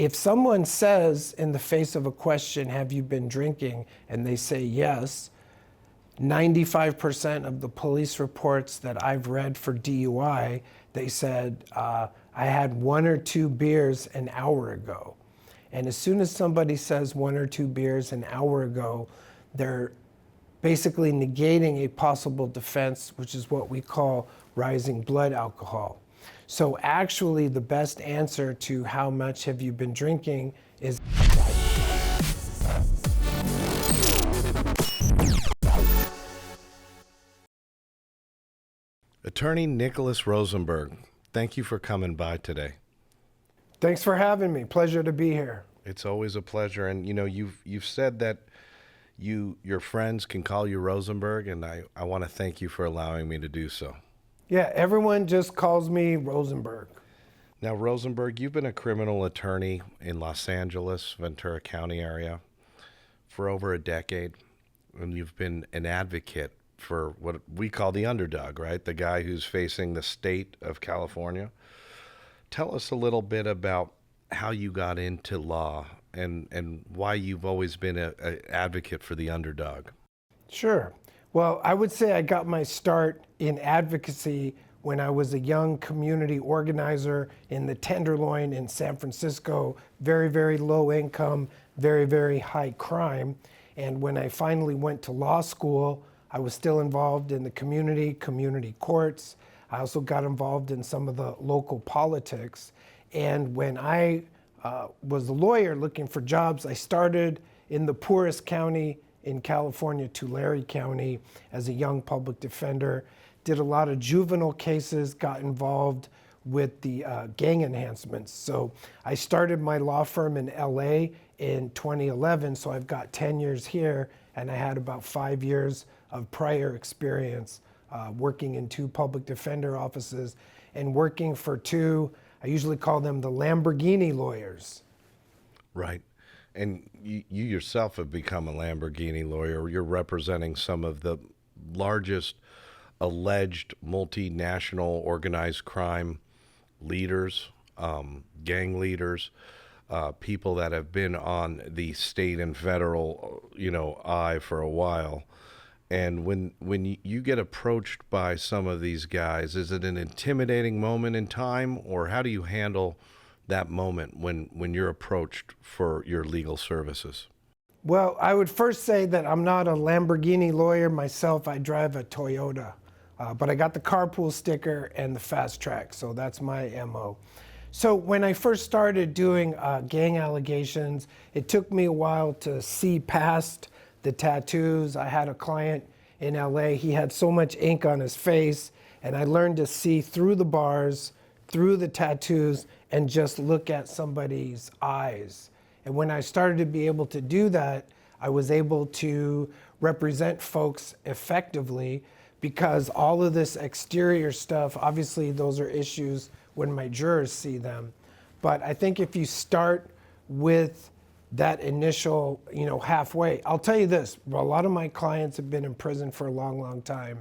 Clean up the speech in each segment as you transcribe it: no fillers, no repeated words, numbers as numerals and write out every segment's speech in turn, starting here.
if someone says in the face of a question, have you been drinking, and they say yes, 95% of the police reports that I've read for DUI, they said, I had 1 or 2 beers an hour ago. And as soon as somebody says 1 or 2 beers an hour ago, they're basically negating a possible defense, which is what we call rising blood alcohol. So actually the best answer to how much have you been drinking is Attorney Nicholas Rosenberg, thank you for coming by today. Thanks for having me. Pleasure to be here. It's always a pleasure. And you know, you've said that your friends can call you Rosenberg, and I want to thank you for allowing me to do so. Yeah, everyone just calls me Rosenberg. Now, Rosenberg, you've been a criminal attorney in Los Angeles, Ventura County area for over a decade, and you've been an advocate for what we call the underdog, right? The guy who's facing the state of California. Tell us a little bit about how you got into law and why you've always been an advocate for the underdog. Sure. Well, I would say I got my start in advocacy when I was a young community organizer in the Tenderloin in San Francisco, very, very low income, very, very high crime. And when I finally went to law school, I was still involved in the community courts. I also got involved in some of the local politics. And when I was a lawyer looking for jobs, I started in the poorest county in California, Tulare County, as a young public defender. Did a lot of juvenile cases, got involved with the gang enhancements. So I started my law firm in LA in 2011, so I've got 10 years here, and I had about 5 years of prior experience working in 2 public defender offices and working for 2, I usually call them the Lamborghini lawyers. Right. And you yourself have become a Lamborghini lawyer. You're representing some of the largest alleged multinational organized crime leaders, gang leaders, people that have been on the state and federal, eye for a while. And when you get approached by some of these guys, is it an intimidating moment in time, or how do you handle that moment when you're approached for your legal services? Well, I would first say that I'm not a Lamborghini lawyer myself. I drive a Toyota, but I got the carpool sticker and the fast track, so that's my MO. So when I first started doing gang allegations, it took me a while to see past the tattoos. I had a client in LA, he had so much ink on his face, and I learned to see through the bars, through the tattoos, and just look at somebody's eyes. And when I started to be able to do that, I was able to represent folks effectively, because all of this exterior stuff, obviously those are issues when my jurors see them. But I think if you start with that initial, halfway, I'll tell you this, a lot of my clients have been in prison for a long, long time.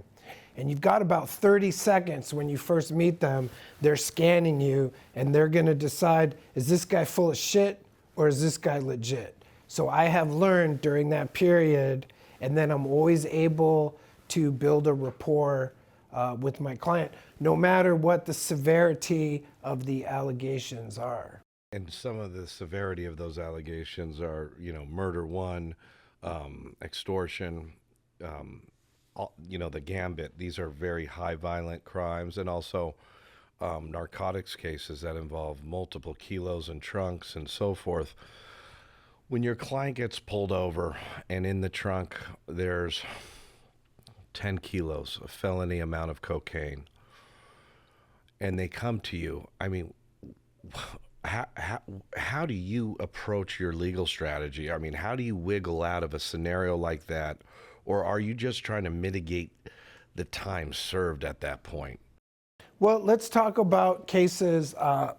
And you've got about 30 seconds when you first meet them, they're scanning you and they're gonna decide, is this guy full of shit or is this guy legit? So I have learned during that period, and then I'm always able to build a rapport with my client, no matter what the severity of the allegations are. And some of the severity of those allegations are, murder 1, extortion, the gambit. These are very high violent crimes, and also narcotics cases that involve multiple kilos and trunks and so forth. When your client gets pulled over and in the trunk there's 10 kilos, a felony amount of cocaine, and they come to you, I mean, how do you approach your legal strategy? I mean, how do you wiggle out of a scenario like that? Or are you just trying to mitigate the time served at that point? Well, let's talk about cases.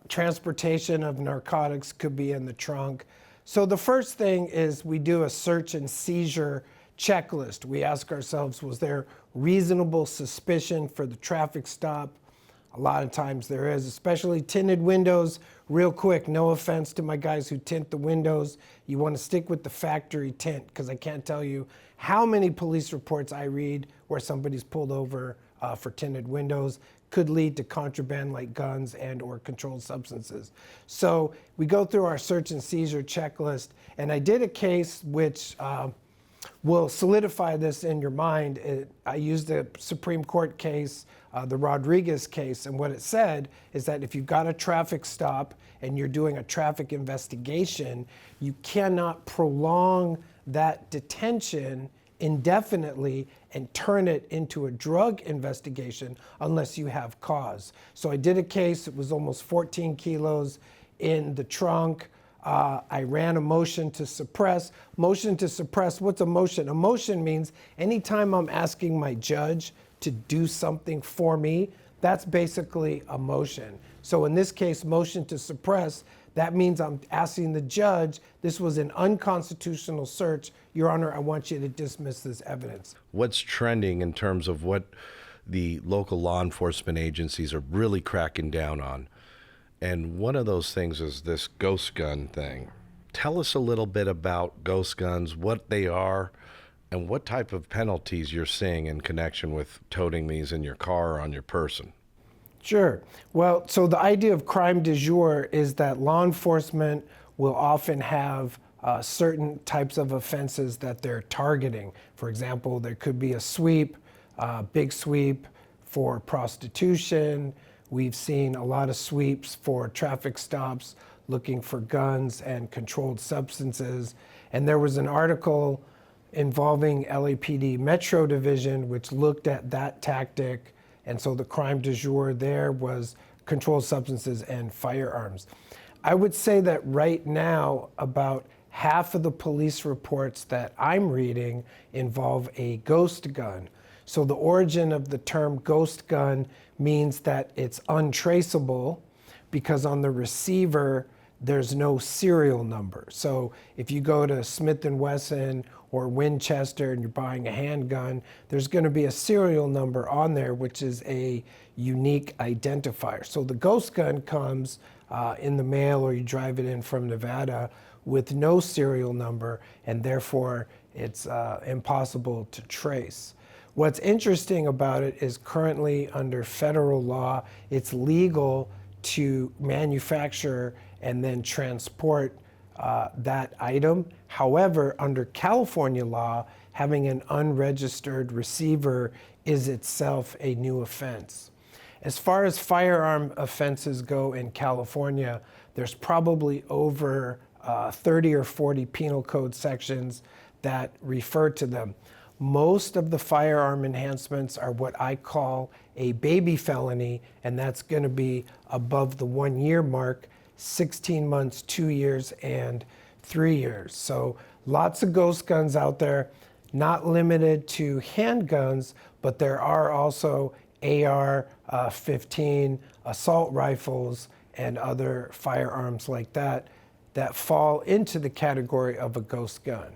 Transportation of narcotics could be in the trunk. So the first thing is we do a search and seizure checklist. We ask ourselves, was there reasonable suspicion for the traffic stop? A lot of times there is, especially tinted windows, real quick, no offense to my guys who tint the windows. You want to stick with the factory tint, because I can't tell you how many police reports I read where somebody's pulled over for tinted windows. Could lead to contraband like guns and or controlled substances. So we go through our search and seizure checklist, and I did a case which will solidify this in your mind. I used a Supreme Court case, the Rodriguez case, and what it said is that if you've got a traffic stop and you're doing a traffic investigation, you cannot prolong that detention indefinitely and turn it into a drug investigation unless you have cause. So I did a case, it was almost 14 kilos in the trunk. I ran a motion to suppress. Motion to suppress, what's a motion? A motion means anytime I'm asking my judge to do something for me, that's basically a motion. So in this case, motion to suppress, that means I'm asking the judge, this was an unconstitutional search. Your Honor, I want you to dismiss this evidence. What's trending in terms of what the local law enforcement agencies are really cracking down on? And one of those things is this ghost gun thing. Tell us a little bit about ghost guns, what they are, and what type of penalties you're seeing in connection with toting these in your car or on your person. Sure. Well, so the idea of crime du jour is that law enforcement will often have certain types of offenses that they're targeting. For example, there could be a sweep, big sweep for prostitution. We've seen a lot of sweeps for traffic stops looking for guns and controlled substances. And there was an article involving LAPD Metro Division which looked at that tactic. And so the crime du jour there was controlled substances and firearms. I would say that right now, about half of the police reports that I'm reading involve a ghost gun. So the origin of the term ghost gun means that it's untraceable because on the receiver, there's no serial number. So if you go to Smith & Wesson or Winchester and you're buying a handgun, there's going to be a serial number on there, which is a unique identifier. So the ghost gun comes in the mail or you drive it in from Nevada with no serial number, and therefore it's impossible to trace. What's interesting about it is currently under federal law, it's legal to manufacture and then transport that item. However, under California law, having an unregistered receiver is itself a new offense. As far as firearm offenses go in California, there's probably over 30 or 40 penal code sections that refer to them. Most of the firearm enhancements are what I call a baby felony, and that's going to be above the 1 year mark, 16 months, 2 years, and 3 years. So lots of ghost guns out there, not limited to handguns, but there are also AR-15, assault rifles, and other firearms like that that fall into the category of a ghost gun.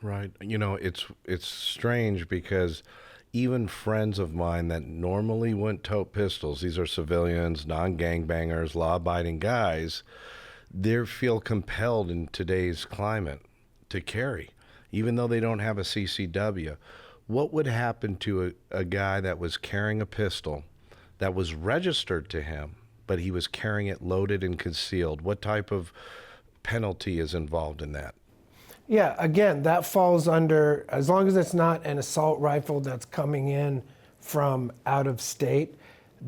Right. You know, it's strange because even friends of mine that normally wouldn't tote pistols, these are civilians, non-gangbangers, law-abiding guys, they feel compelled in today's climate to carry, even though they don't have a CCW. What would happen to a guy that was carrying a pistol that was registered to him, but he was carrying it loaded and concealed? What type of penalty is involved in that? Yeah, again, that falls under, as long as it's not an assault rifle that's coming in from out of state,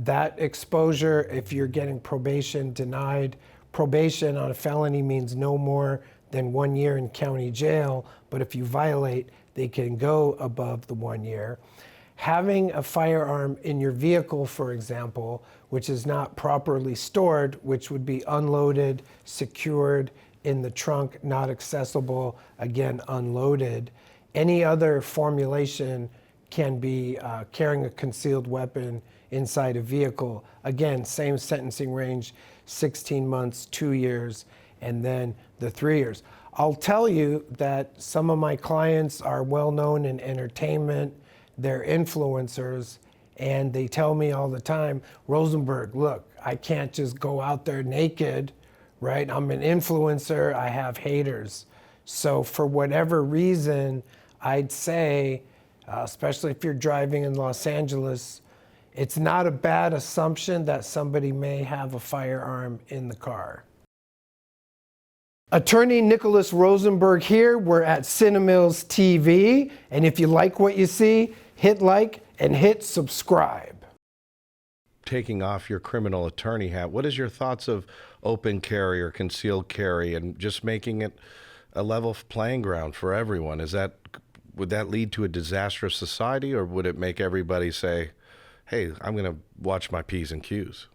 that exposure, if you're getting probation denied, probation on a felony means no more than 1 year in county jail, but if you violate, they can go above the 1 year. Having a firearm in your vehicle, for example, which is not properly stored, which would be unloaded, secured, in the trunk, not accessible, again, unloaded. Any other formulation can be carrying a concealed weapon inside a vehicle. Again, same sentencing range, 16 months, 2 years, and then the 3 years. I'll tell you that some of my clients are well known in entertainment, they're influencers, and they tell me all the time, Rosenberg, look, I can't just go out there naked, right? I'm an influencer, I have haters. So for whatever reason, I'd say, especially if you're driving in Los Angeles, it's not a bad assumption that somebody may have a firearm in the car. Attorney Nicholas Rosenberg here. We're at Cinemills TV. And if you like what you see, hit like and hit subscribe. Taking off your criminal attorney hat, what is your thoughts of open carry or concealed carry and just making it a level playing ground for everyone? Would that lead to a disastrous society, or would it make everybody say, hey, I'm going to watch my P's and Q's?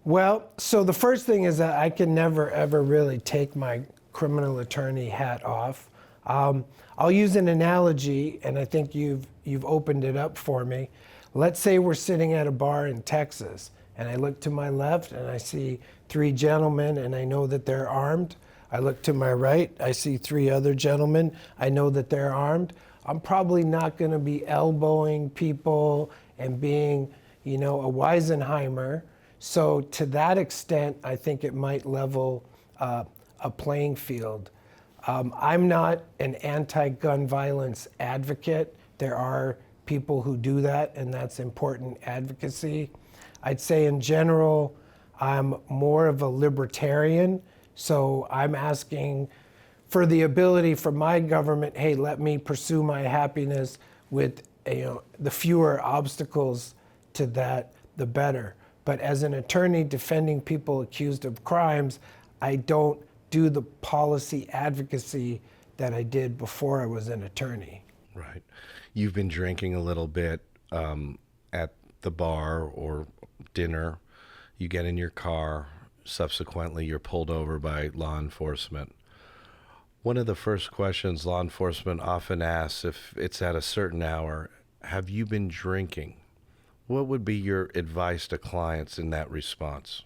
Well, so the first thing is that I can never, ever really take my criminal attorney hat off. I'll use an analogy, and I think you've opened it up for me. Let's say we're sitting at a bar in Texas, and I look to my left, and I see 3 gentlemen, and I know that they're armed. I look to my right, I see 3 other gentlemen, I know that they're armed. I'm probably not going to be elbowing people and being, a Weisenheimer. So to that extent, I think it might level a playing field. I'm not an anti-gun violence advocate. There are people who do that, and that's important advocacy. I'd say in general, I'm more of a libertarian. So I'm asking for the ability for my government, hey, let me pursue my happiness with the fewer obstacles to that, the better. But as an attorney defending people accused of crimes, I don't do the policy advocacy that I did before I was an attorney. Right. You've been drinking a little bit at the bar or dinner. You get in your car. Subsequently, you're pulled over by law enforcement. One of the first questions law enforcement often asks, if it's at a certain hour, have you been drinking? What would be your advice to clients in that response?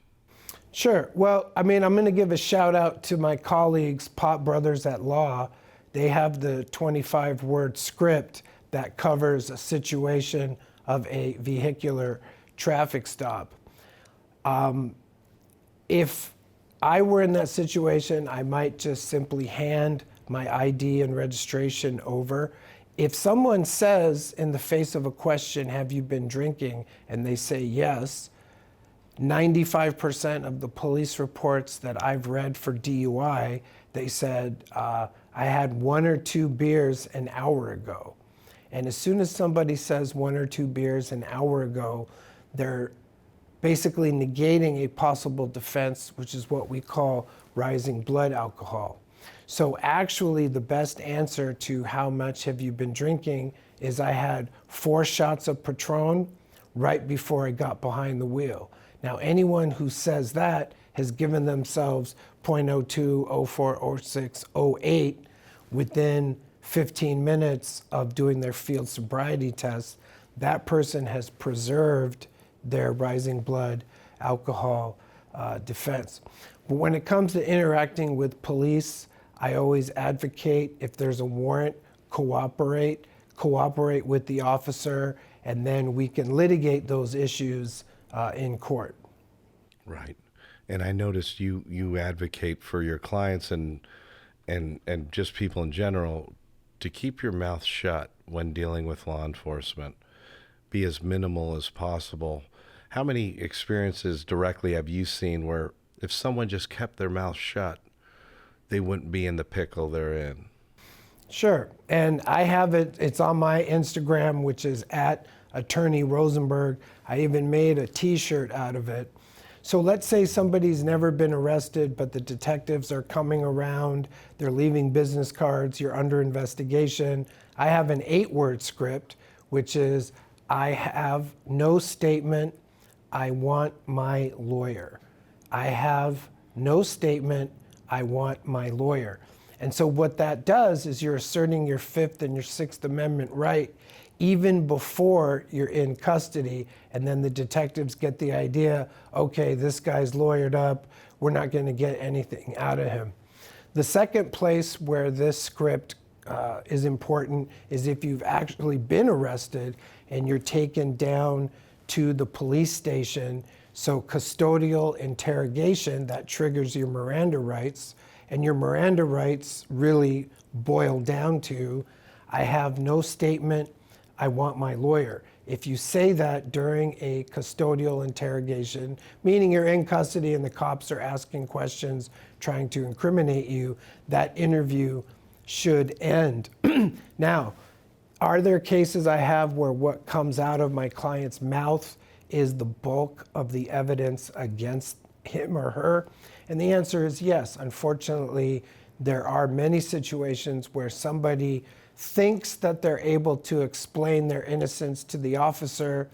Sure. Well, I'm going to give a shout out to my colleagues, Pot Brothers at Law. They have the 25-word script that covers a situation of a vehicular traffic stop. If I were in that situation, I might just simply hand my ID and registration over. If someone says in the face of a question, have you been drinking? And they say yes, 95% of the police reports that I've read for DUI, they said, I had 1 or 2 beers an hour ago. And as soon as somebody says 1 or 2 beers an hour ago, they're basically negating a possible defense, which is what we call rising blood alcohol. So actually the best answer to how much have you been drinking is I had 4 shots of Patron right before I got behind the wheel. Now anyone who says that has given themselves 0.02, 04, 06, 08 within 15 minutes of doing their field sobriety test. That person has preserved their rising blood alcohol defense. But when it comes to interacting with police, I always advocate if there's a warrant, cooperate with the officer, and then we can litigate those issues in court. Right. And I noticed you advocate for your clients and just people in general to keep your mouth shut when dealing with law enforcement. Be as minimal as possible. How many experiences directly have you seen where if someone just kept their mouth shut, they wouldn't be in the pickle they're in? Sure. And I have it, it's on my Instagram, which is at Attorney Rosenberg. I even made a t-shirt out of it. So let's say somebody's never been arrested, but the detectives are coming around, they're leaving business cards, you're under investigation. I have an 8-word script, which is, I have no statement, I want my lawyer. I have no statement, I want my lawyer. And so what that does is you're asserting your 5th and your 6th Amendment right even before you're in custody, and then the detectives get the idea, okay, this guy's lawyered up, we're not going to get anything out of him. The second place where this script is important is if you've actually been arrested and you're taken down to the police station So custodial interrogation, that triggers your Miranda rights, and your Miranda rights really boil down to, I have no statement, I want my lawyer. If you say that during a custodial interrogation, meaning you're in custody and the cops are asking questions, trying to incriminate you, that interview should end. Now, are there cases I have where what comes out of my client's mouth is the bulk of the evidence against him or her? And the answer is yes. Unfortunately, there are many situations where somebody thinks that they're able to explain their innocence to the officer.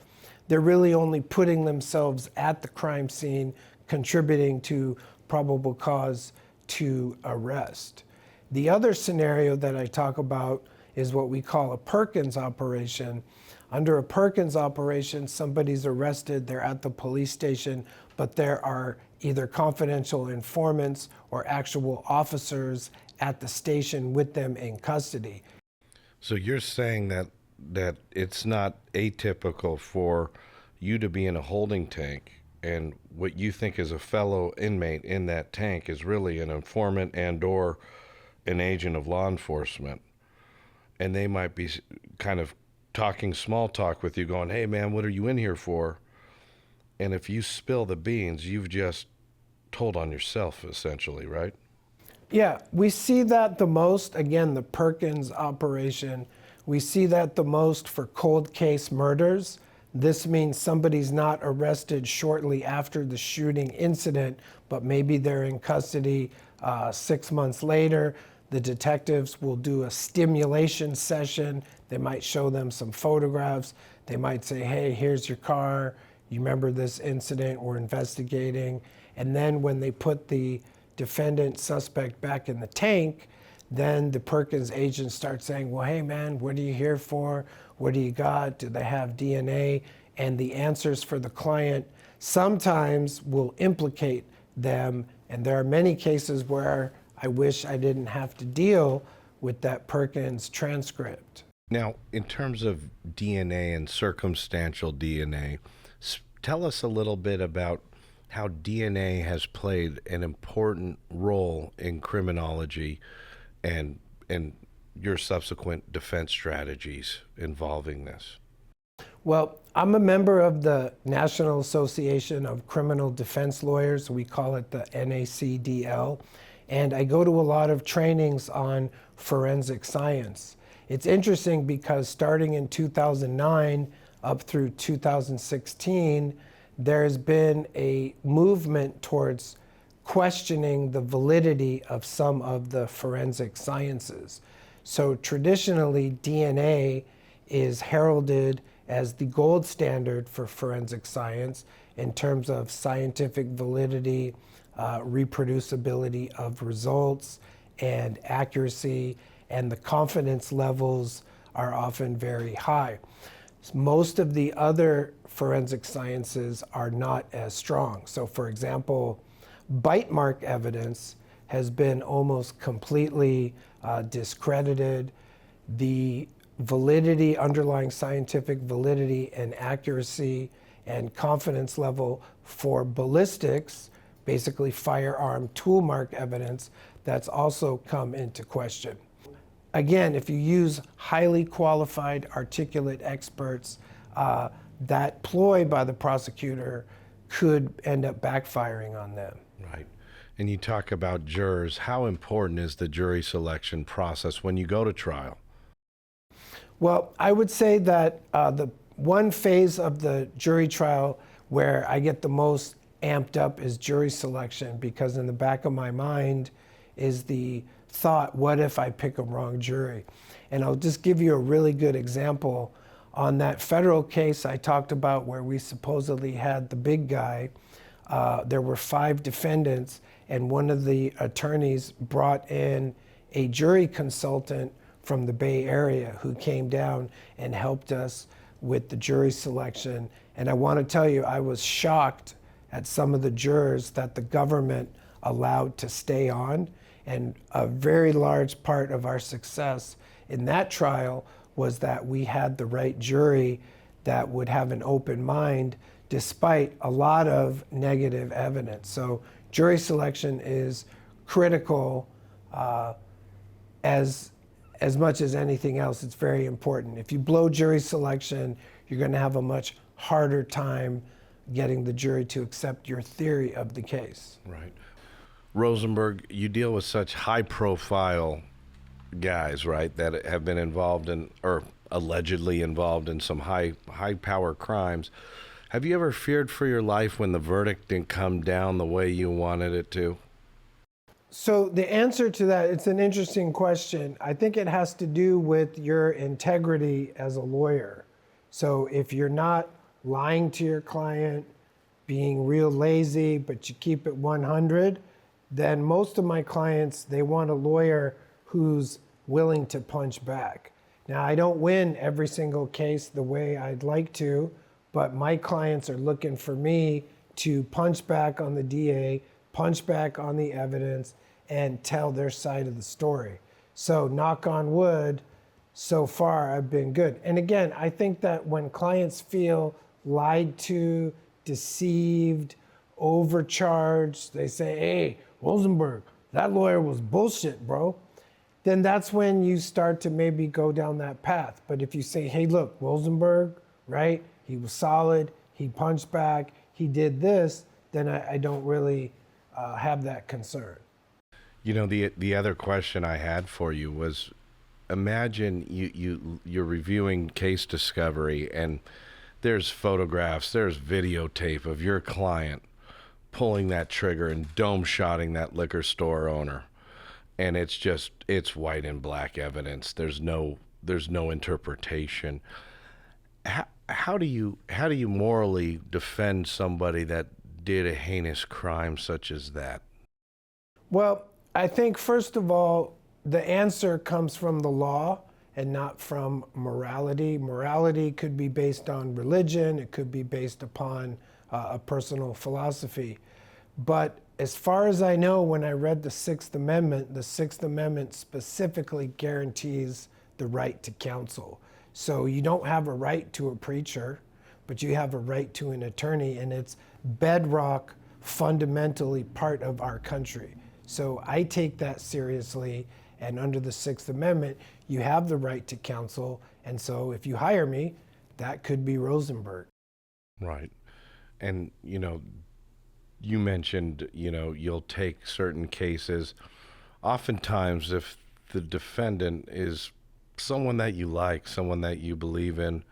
They're really only putting themselves at the crime scene, contributing to probable cause to arrest. The other scenario that I talk about is what we call a Perkins operation. Under a Perkins operation, somebody's arrested, they're at the police station, but there are either confidential informants or actual officers at the station with them in custody. So you're saying that it's not atypical for you to be in a holding tank and what you think is a fellow inmate in that tank is really an informant and or an agent of law enforcement. And they might be kind of talking small talk with you going, hey man, what are you in here for? And if you spill the beans, you've just told on yourself essentially, right? Yeah, we see that the most, again, the Perkins operation. We see that the most for cold case murders. This means somebody's not arrested shortly after the shooting incident, but maybe they're in custody 6 months later. The detectives will do a stimulation session. They might show them some photographs. They might say, hey, here's your car. You remember this incident? We're investigating. And then when they put the defendant suspect back in the tank, then the Perkins agents start saying, well, hey man, what are you here for? What do you got? Do they have DNA? And the answers for the client sometimes will implicate them. And there are many cases where I wish I didn't have to deal with that Perkins transcript. Now, in terms of DNA and circumstantial DNA, tell us a little bit about how DNA has played an important role in criminology and your subsequent defense strategies involving this. Well, I'm a member of the National Association of Criminal Defense Lawyers. We call it the NACDL. And I go to a lot of trainings on forensic science. It's interesting because starting in 2009 up through 2016, there's been a movement towards questioning the validity of some of the forensic sciences. So traditionally, DNA is heralded as the gold standard for forensic science in terms of scientific validity, reproducibility of results, and accuracy, and the confidence levels are often very high. Most of the other forensic sciences are not as strong. So for example, bite mark evidence has been almost completely discredited. The validity, underlying scientific validity and accuracy and confidence level for ballistics, basically firearm tool mark evidence, that's also come into question. Again, if you use highly qualified, articulate experts, that ploy by the prosecutor could end up backfiring on them. Right. And you talk about jurors. How important is the jury selection process when you go to trial? Well, I would say that the one phase of the jury trial where I get the most amped up is jury selection, because in the back of my mind is the thought, what if I pick a wrong jury? And I'll just give you a really good example. On that federal case I talked about where we supposedly had the big guy, there were 5 defendants, and one of the attorneys brought in a jury consultant from the Bay Area who came down and helped us with the jury selection. And I want to tell you, I was shocked at some of the jurors that the government allowed to stay on. And a very large part of our success in that trial was that we had the right jury that would have an open mind despite a lot of negative evidence. So jury selection is critical as much as anything else. It's very important. If you blow jury selection, you're going to have a much harder time getting the jury to accept your theory of the case. Right. Rosenberg, you deal with such high-profile guys, right, that have been involved in, or allegedly involved in some high-power crimes. Have you ever feared for your life when the verdict didn't come down the way you wanted it to? So the answer to that, it's an interesting question. I think it has to do with your integrity as a lawyer. So if you're not lying to your client, being real lazy, but you keep it 100, then most of my clients, they want a lawyer who's willing to punch back. Now, I don't win every single case the way I'd like to, but my clients are looking for me to punch back on the DA, punch back on the evidence, and tell their side of the story. So knock on wood, so far I've been good. And again, I think that when clients feel lied to, deceived, overcharged, they say, hey, Rosenberg, that lawyer was bullshit, bro. Then that's when you start to maybe go down that path. But if you say, hey, look, Rosenberg, right? He was solid, he punched back, he did this, then I don't really have that concern. You know, the other question I had for you was, imagine you're reviewing case discovery and there's photographs, there's videotape of your client pulling that trigger and dome shotting that liquor store owner. And it's white and black evidence. There's no interpretation. How do you morally defend somebody that did a heinous crime such as that? Well, I think first of all, the answer comes from the law and not from morality. Morality could be based on religion. It could be based upon a personal philosophy. But as far as I know, when I read the Sixth Amendment specifically guarantees the right to counsel. So you don't have a right to a preacher, but you have a right to an attorney, and it's bedrock, fundamentally part of our country. So I take that seriously, and under the Sixth Amendment, you have the right to counsel, and so if you hire me, that could be Rosenberg. Right. And, you know, you mentioned, you know, you'll take certain cases. Oftentimes, if the defendant is someone that you like, someone that you believe in,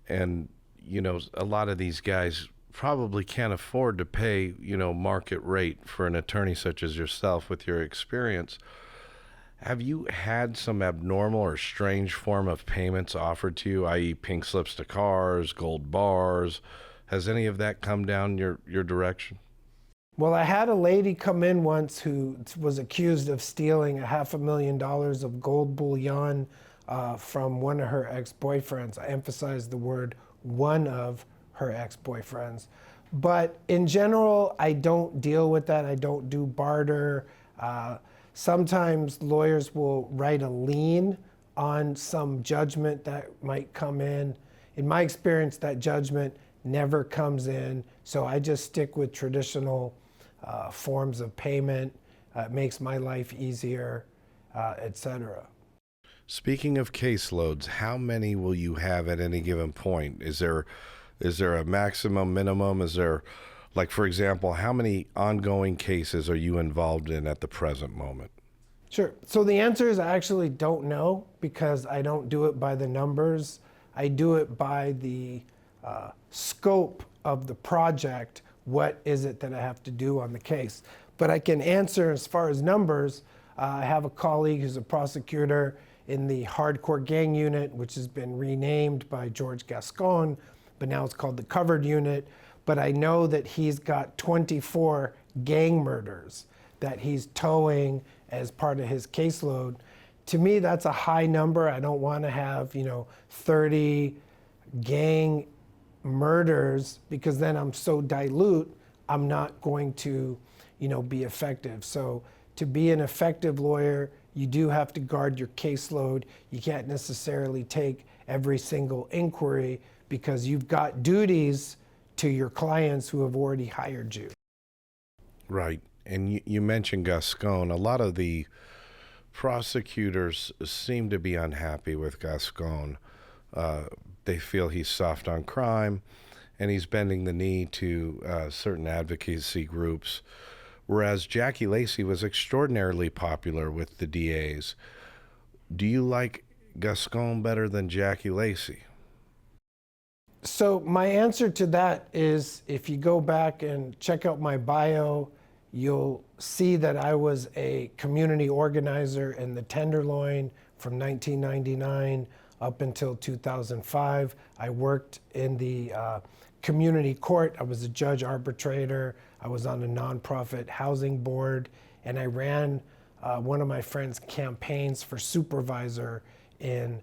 and, you know, a lot of these guys probably can't afford to pay, you know, market rate for an attorney such as yourself with your experience. Have you had some abnormal or strange form of payments offered to you, i.e. pink slips to cars, gold bars? Has any of that come down your direction? Well, I had a lady come in once who was accused of stealing $500,000 of gold bullion from one of her ex-boyfriends. I emphasize the word one of her ex-boyfriends. But in general, I don't deal with that. I don't do barter. Sometimes lawyers will write a lien on some judgment that might come in. In my experience, that judgment never comes in, so I just stick with traditional forms of payment. It makes my life easier, etc. Speaking of caseloads, how many will you have at any given point? Is there a maximum, minimum? Is there, like, for example, how many ongoing cases are you involved in at the present moment? Sure. So the answer is I actually don't know, because I don't do it by the numbers. I do it by the scope of the project. What is it that I have to do on the case? But I can answer as far as numbers. I have a colleague who's a prosecutor in the hardcore gang unit, which has been renamed by George Gascon, but now it's called the covered unit. But I know that he's got 24 gang murders that he's towing as part of his caseload. To me, that's a high number. I don't want to have, 30 gang murders, because then I'm so dilute, I'm not going to, be effective. So to be an effective lawyer, you do have to guard your caseload. You can't necessarily take every single inquiry, because you've got duties to your clients who have already hired you. Right. And you mentioned Gascon. A lot of the prosecutors seem to be unhappy with Gascon. They feel he's soft on crime and he's bending the knee to certain advocacy groups, whereas Jackie Lacey was extraordinarily popular with the DAs. Do you like Gascon better than Jackie Lacey? So my answer to that is, if you go back and check out my bio, you'll see that I was a community organizer in the Tenderloin from 1999 up until 2005. I worked in the community court. I was a judge arbitrator. I was on a nonprofit housing board, and I ran one of my friend's campaigns for supervisor in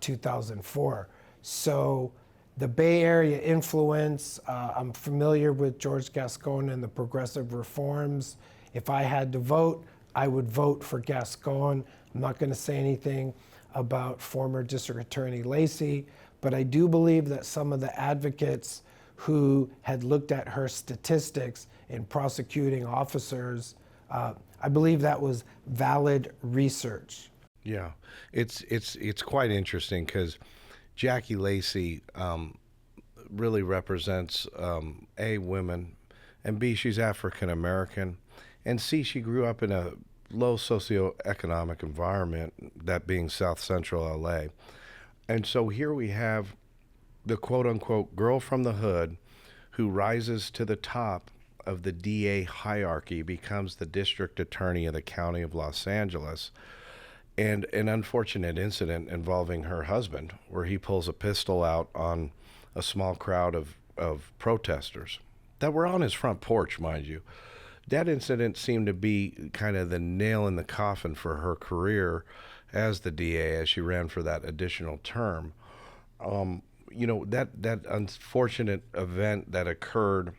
2004. So the Bay Area influence, I'm familiar with George Gascon and the progressive reforms. If I had to vote, I would vote for Gascon. I'm not going to say anything about former District Attorney Lacey, but I do believe that some of the advocates who had looked at her statistics in prosecuting officers, I believe that was valid research. Yeah, it's quite interesting because Jackie Lacey really represents A, women, and B, she's African American, and C, she grew up in a low socioeconomic environment, that being South Central LA. And so here we have the quote unquote girl from the hood who rises to the top of the DA hierarchy, becomes the district attorney of the county of Los Angeles. And an unfortunate incident involving her husband, where he pulls a pistol out on a small crowd of protesters that were on his front porch, mind you. That incident seemed to be kind of the nail in the coffin for her career as the DA, as she ran for that additional term. That unfortunate event that occurred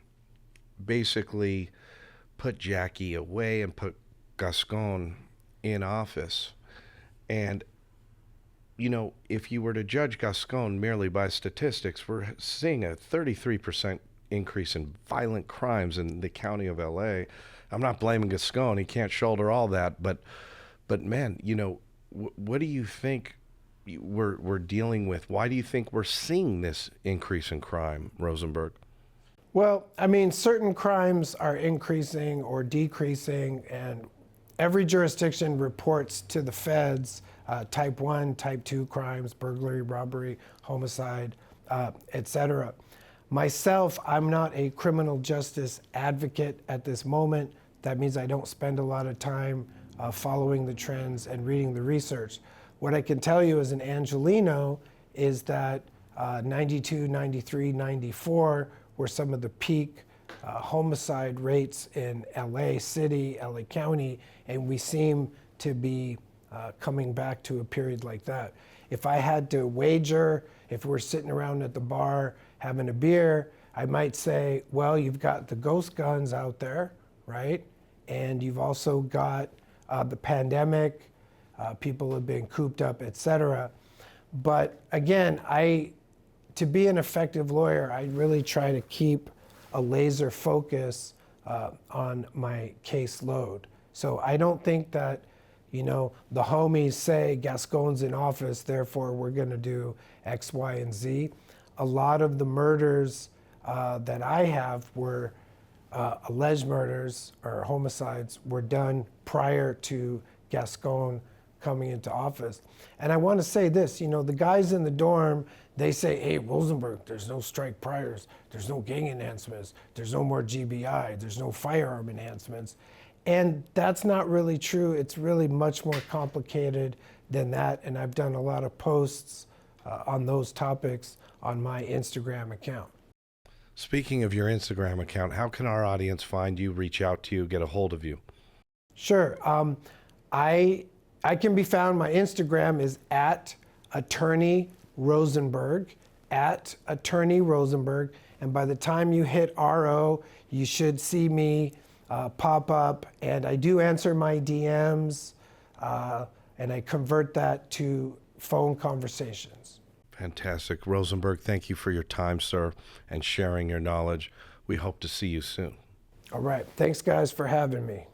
basically put Jackie away and put Gascon in office. And, if you were to judge Gascon merely by statistics, we're seeing a 33% increase in violent crimes in the county of LA. I'm not blaming Gascon. He can't shoulder all that. But man, what do you think we're dealing with? Why do you think we're seeing this increase in crime, Rosenberg? Well, I mean, certain crimes are increasing or decreasing, and every jurisdiction reports to the feds type 1, type 2 crimes, burglary, robbery, homicide, etc. Myself, I'm not a criminal justice advocate at this moment. That means I don't spend a lot of time following the trends and reading the research. What I can tell you as an Angelino is that 92, 93, 94 were some of the peak homicide rates in LA City, LA County, and we seem to be coming back to a period like that. If I had to wager, if we're sitting around at the bar having a beer, I might say, well, you've got the ghost guns out there, right? And you've also got the pandemic, people have been cooped up, etc. But again, to be an effective lawyer, I really try to keep a laser focus on my caseload. So I don't think that, the homies say Gascon's in office, therefore we're going to do X, Y, and Z. A lot of the murders that I have were alleged murders or homicides were done prior to Gascon coming into office. And I want to say this, the guys in the dorm, they say, hey, Rosenberg, there's no strike priors, there's no gang enhancements, there's no more GBI, there's no firearm enhancements. And that's not really true. It's really much more complicated than that. And I've done a lot of posts on those topics on my Instagram account. Speaking of your Instagram account, how can our audience find you, reach out to you, get a hold of you? Sure. I can be found, my Instagram is at Attorney Rosenberg, at Attorney Rosenberg. And by the time you hit RO, you should see me pop up. And I do answer my DMs, and I convert that to phone conversations. Fantastic. Rosenberg, thank you for your time, sir, and sharing your knowledge. We hope to see you soon. All right. Thanks, guys, for having me.